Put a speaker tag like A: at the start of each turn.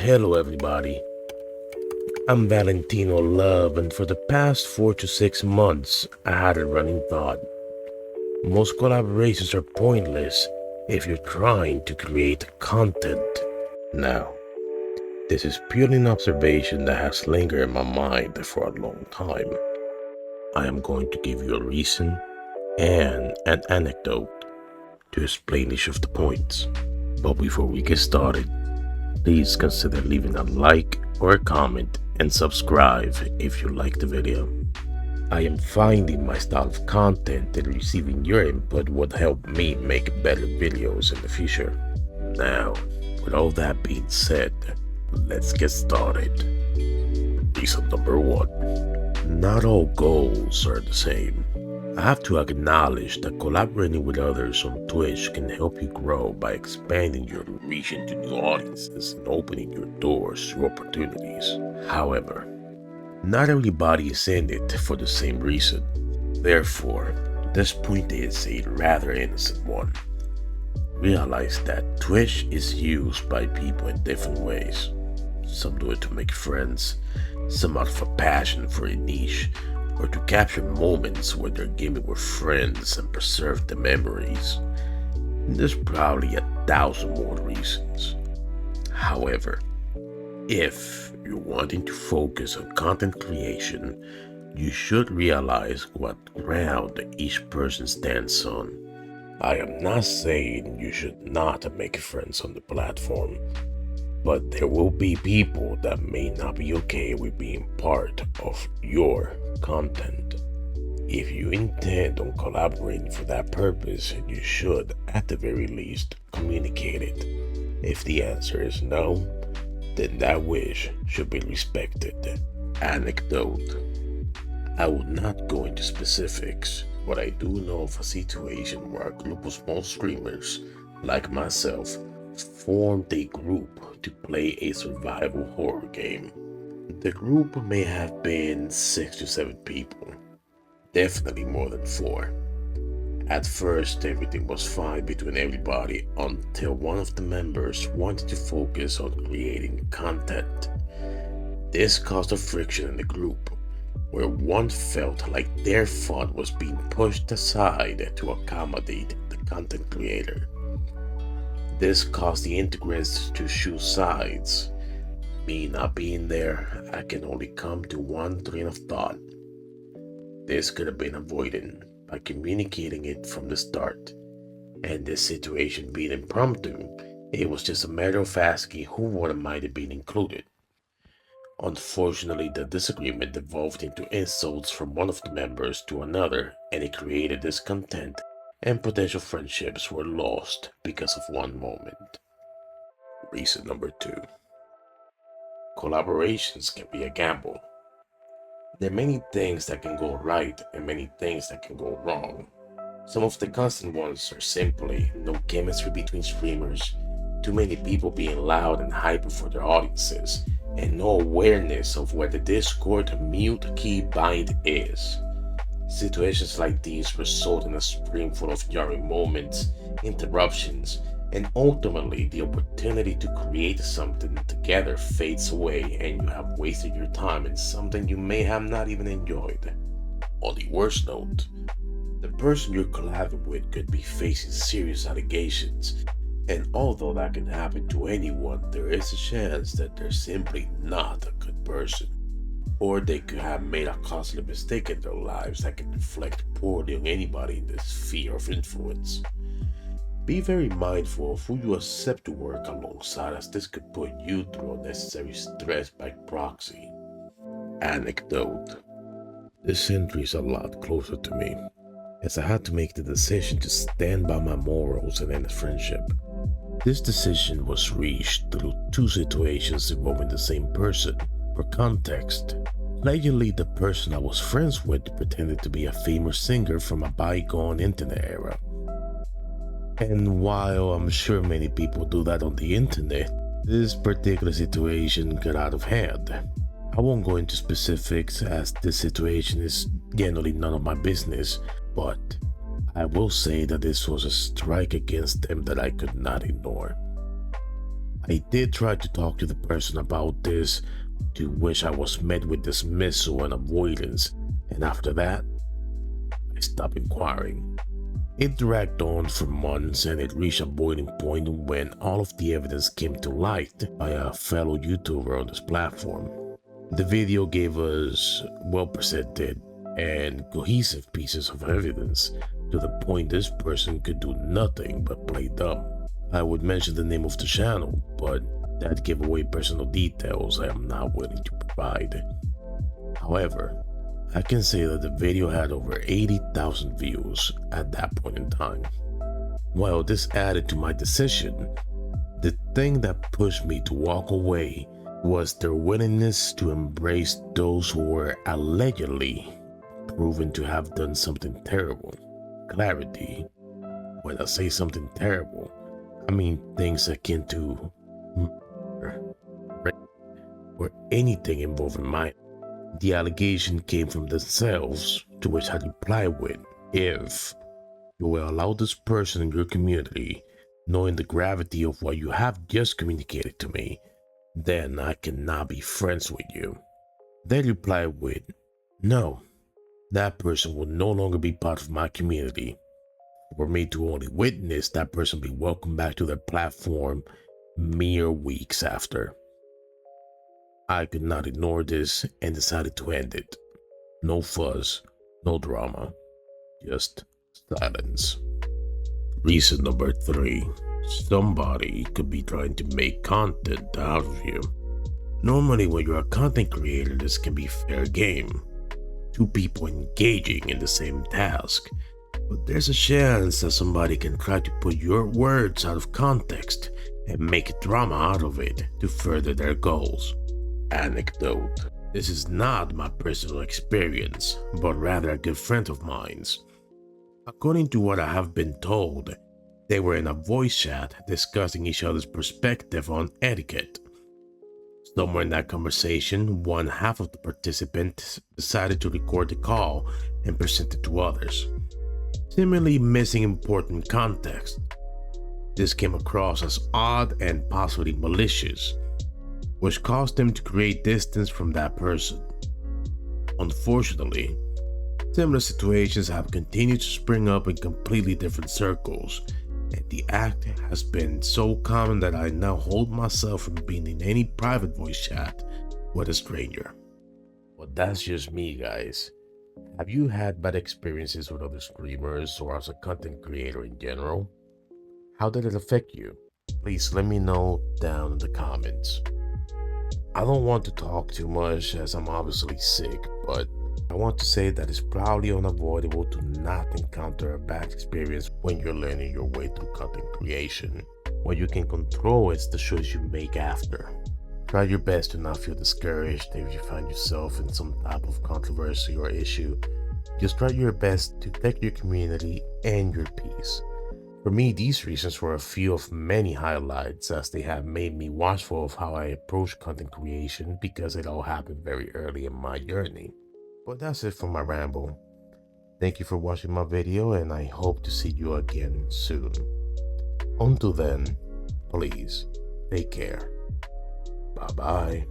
A: Hello everybody, I'm Valentino Love, and for the past 4 to 6 months I had a running thought. Most collaborations are pointless if you're trying to create content. Now, this is purely an observation that has lingered in my mind for a long time. I am going to give you a reason and an anecdote to explain each of the points. But before we get started, please consider leaving a like or a comment and subscribe if you like the video. I am finding my style of content and receiving your input would help me make better videos in the future. Now, with all that being said, let's get started. Reason number 1. Not all goals are the same. I have to acknowledge that collaborating with others on Twitch can help you grow by expanding your reach into new audiences and opening your doors to opportunities. However, not everybody is in it for the same reason. Therefore, this point is a rather innocent one. Realize that Twitch is used by people in different ways. Some do it to make friends, some out of a passion for a niche, or to capture moments where they're gaming with friends and preserve the memories. There's probably 1,000 more reasons. However, if you're wanting to focus on content creation, you should realize what ground each person stands on. I am not saying you should not make friends on the platform, but there will be people that may not be okay with being part of your content. If you intend on collaborating for that purpose, you should, at the very least, communicate it. If the answer is no, then that wish should be respected. Anecdote. I will not go into specifics, but I do know of a situation where a group of small streamers, like myself, formed a group to play a survival horror game. The group may have been 6 to 7 people, definitely more than 4. At first, everything was fine between everybody until one of the members wanted to focus on creating content. This caused a friction in the group, where one felt like their fun was being pushed aside to accommodate the content creator. This caused the integrants to choose sides. Me not being there, I can only come to one train of thought. This could have been avoided by communicating it from the start, and this situation being impromptu, it was just a matter of asking who would might have been included. Unfortunately, the disagreement evolved into insults from one of the members to another, and it created discontent, and potential friendships were lost because of one moment. Reason number 2. Collaborations can be a gamble. There are many things that can go right and many things that can go wrong. Some of the constant ones are simply no chemistry between streamers, too many people being loud and hyper for their audiences, and no awareness of where the Discord mute key bind is. Situations like these result in a stream full of jarring moments, interruptions, and ultimately the opportunity to create something together fades away and you have wasted your time in something you may have not even enjoyed. On the worst note, the person you're collabing with could be facing serious allegations, and although that can happen to anyone, there is a chance that they're simply not a good person, or they could have made a costly mistake in their lives that can reflect poorly on anybody in this sphere of influence. Be very mindful of who you accept to work alongside, as this could put you through unnecessary stress by proxy. Anecdote. This entry is a lot closer to me, as I had to make the decision to stand by my morals and end the friendship. This decision was reached through 2 situations involving the same person. For context, allegedly the person I was friends with pretended to be a famous singer from a bygone internet era. And while I'm sure many people do that on the internet, this particular situation got out of hand. I won't go into specifics as this situation is generally none of my business, but I will say that this was a strike against them that I could not ignore. I did try to talk to the person about this, to which I was met with dismissal and avoidance, and after that, I stopped inquiring. It dragged on for months and it reached a boiling point when all of the evidence came to light by a fellow YouTuber on this platform. The video gave us well presented and cohesive pieces of evidence to the point this person could do nothing but play dumb. I would mention the name of the channel, but that gave away personal details I am not willing to provide. However, I can say that the video had over 80,000 views at that point in time. While this added to my decision, the thing that pushed me to walk away was their willingness to embrace those who were allegedly proven to have done something terrible. Clarity. When I say something terrible, I mean things akin to murder, rape, or anything involving mine. The allegation came from themselves, to which I replied with, if you will allow this person in your community, knowing the gravity of what you have just communicated to me, then I cannot be friends with you. They replied with, no, that person will no longer be part of my community. For me to only witness that person be welcomed back to their platform mere weeks after. I could not ignore this and decided to end it. No fuss, no drama, just silence. Reason number 3. Somebody could be trying to make content out of you. Normally when you're a content creator, this can be fair game. Two people engaging in the same task. But there's a chance that somebody can try to put your words out of context and make drama out of it to further their goals. Anecdote. This is not my personal experience, but rather a good friend of mine's. According to what I have been told, they were in a voice chat discussing each other's perspective on etiquette. Somewhere in that conversation, one half of the participants decided to record the call and present it to others, seemingly missing important context. This came across as odd and possibly malicious, which caused them to create distance from that person. Unfortunately, similar situations have continued to spring up in completely different circles, and the act has been so common that I now hold myself from being in any private voice chat with a stranger. But that's just me, guys. Have you had bad experiences with other streamers or as a content creator in general? How did it affect you? Please let me know down in the comments. I don't want to talk too much as I'm obviously sick, but I want to say that it's probably unavoidable to not encounter a bad experience when you're learning your way through content creation. What you can control is the choice you make after. Try your best to not feel discouraged if you find yourself in some type of controversy or issue. Just try your best to protect your community and your peace. For me, these reasons were a few of many highlights, as they have made me watchful of how I approach content creation because it all happened very early in my journey. But that's it for my ramble. Thank you for watching my video, and I hope to see you again soon. Until then, please take care. Bye bye.